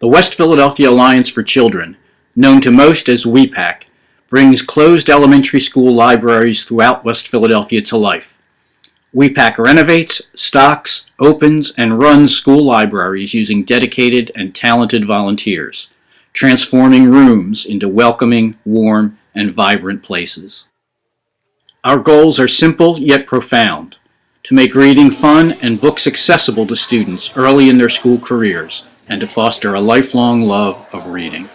The West Philadelphia Alliance for Children, known to most as WePAC, brings closed elementary school libraries throughout West Philadelphia to life. WePAC renovates, stocks, opens, and runs school libraries using dedicated and talented volunteers, transforming rooms into welcoming, warm, and vibrant places. Our goals are simple yet profound: to make reading fun and books accessible to students early in their school careers, and to foster a lifelong love of reading.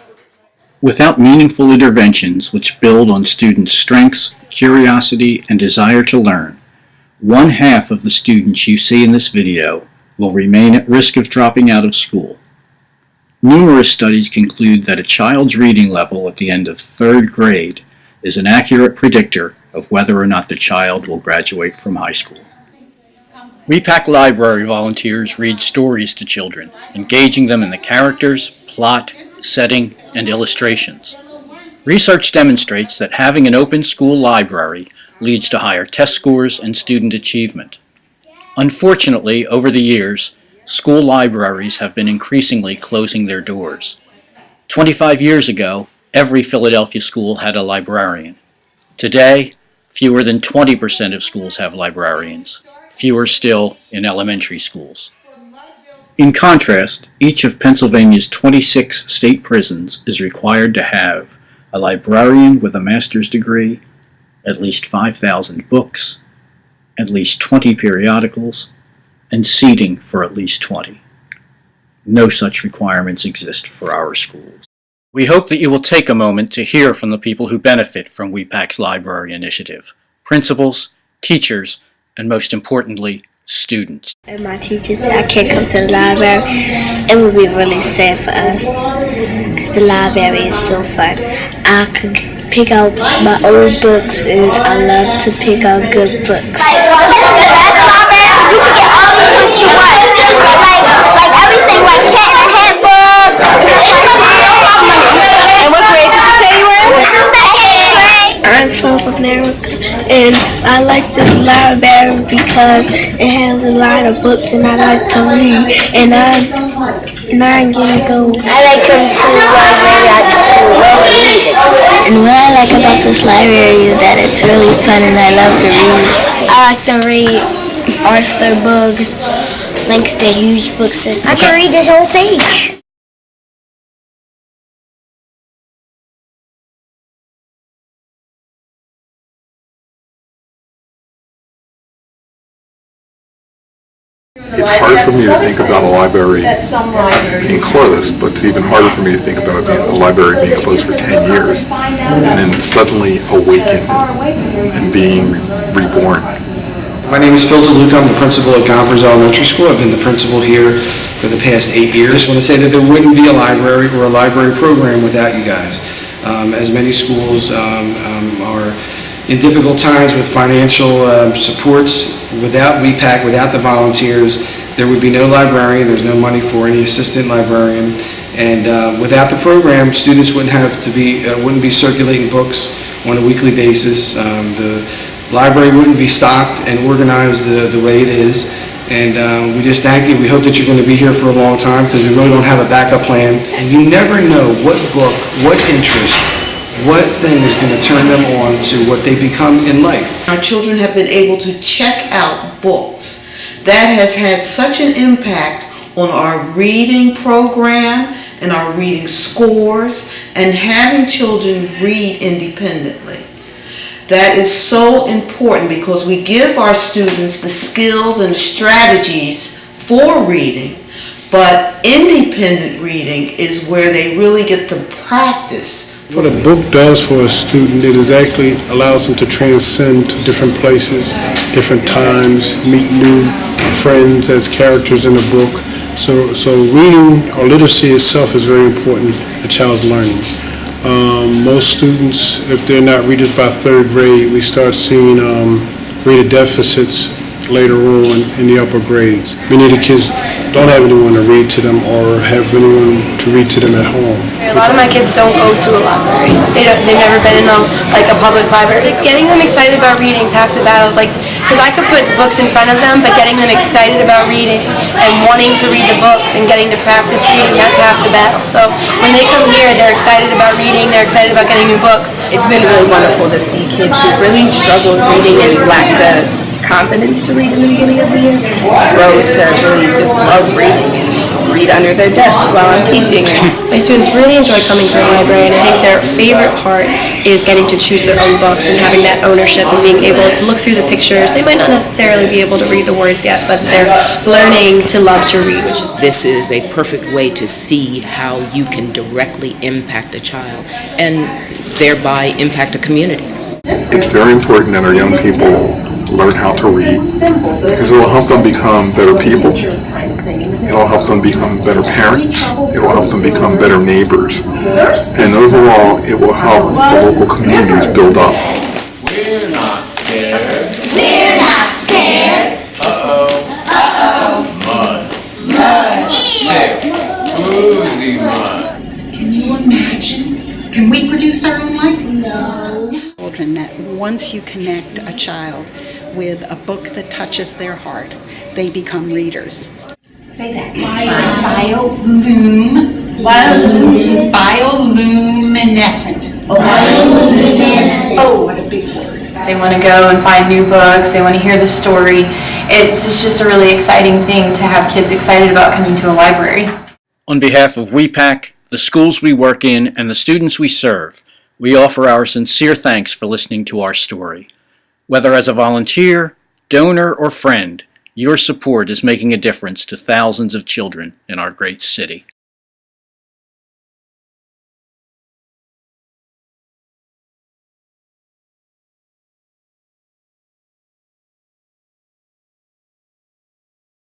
Without meaningful interventions which build on students' strengths, curiosity, and desire to learn, 1/2 of the students you see in this video will remain at risk of dropping out of school. Numerous studies conclude that a child's reading level at the end of 3rd grade is an accurate predictor of whether or not the child will graduate from high school. WePAC library volunteers read stories to children, engaging them in the characters, plot, setting, and illustrations. Research demonstrates that having an open school library leads to higher test scores and student achievement. Unfortunately, over the years, school libraries have been increasingly closing their doors. 25 years ago, every Philadelphia school had a librarian. Today, fewer than 20% of schools have librarians, fewer still in elementary schools. In contrast, each of Pennsylvania's 26 state prisons is required to have a librarian with a master's degree, at least 5,000 books, at least 20 periodicals, and seating for at least 20. No such requirements exist for our schools. We hope that you will take a moment to hear from the people who benefit from WePAC's library initiative: principals, teachers, and most importantly, students. If my teacher said I can't come to the library, it would be really sad for us, because the library is so fun. I could pick out my old books, and I love to pick out good books. You can get all the books you want, like everything, like cat and hat books. And what grade did you say you were in? 2nd grade. I'm from America, and I like the library because it has a lot of books, and I like to read. And I'm 9 years old. I like coming to the library. I just love reading. And what I like about this library is that it's really fun, and I love to read. I like to read Arthur books, Langston Hughes books. I can read this whole page. It's hard for me to think about a library being closed, but it's even harder for me to think about a library being closed for 10 years and then suddenly awaken and being reborn. My name is Phil DeLuca. I'm the principal at Gompers Elementary School. I've been the principal here for the past 8 years. I want to say that there wouldn't be a library or a library program without you guys. As many schools are in difficult times with financial supports, without WePAC, without the volunteers, there would be no librarian. There's no money for any assistant librarian, and without the program, students wouldn't be circulating books on a weekly basis. The library wouldn't be stocked and organized the way it is, and we just thank you. We hope that you're going to be here for a long time, because we really don't have a backup plan, and you never know what book, what interest, what thing is going to turn them on to what they become in life. Our children have been able to check out books. That has had such an impact on our reading program and our reading scores, and having children read independently. That is so important, because we give our students the skills and strategies for reading, but independent reading is where they really get to practice. What a book does for a student, it is actually allows them to transcend to different places, different times, meet new friends as characters in a book. So reading or literacy itself is very important to a child's learning. Most students, if they're not readers by 3rd grade, we start seeing reader deficits later on in the upper grades. Many of the kids don't have anyone to read to them or have anyone to read to them at home. A lot of my kids don't go to a library. They've never been in a public library. Like, getting them excited about reading is half the battle. Because I could put books in front of them, but getting them excited about reading and wanting to read the books and getting to practice reading, that's half the battle. So when they come here, they're excited about reading, they're excited about getting new books. It's been really wonderful to see kids who really struggle with reading and lack the confidence to read in the beginning of the year grow to really just love reading and read under their desks while I'm teaching. My students really enjoy coming to the library, and I think their favorite part is getting to choose their own books and having that ownership and being able to look through the pictures. They might not necessarily be able to read the words yet, but they're learning to love to read, which is... This is a perfect way to see how you can directly impact a child and thereby impact a community. It's very important that our young people learn how to read because it will help them become better people. It will help them become better parents. It will help them become better neighbors. And overall, it will help the local communities build up. We're not scared. We're not scared. Mud. Hey, oozy mud. Can you imagine? Can we produce our own light? No. Children, that once you connect a child with a book that touches their heart, they become readers. Say that. Bioluminescent. Oh, what a big word. They want to go and find new books, they want to hear the story. It's just a really exciting thing to have kids excited about coming to a library. On behalf of WePAC, the schools we work in, and the students we serve, we offer our sincere thanks for listening to our story. Whether as a volunteer, donor, or friend, your support is making a difference to thousands of children in our great city.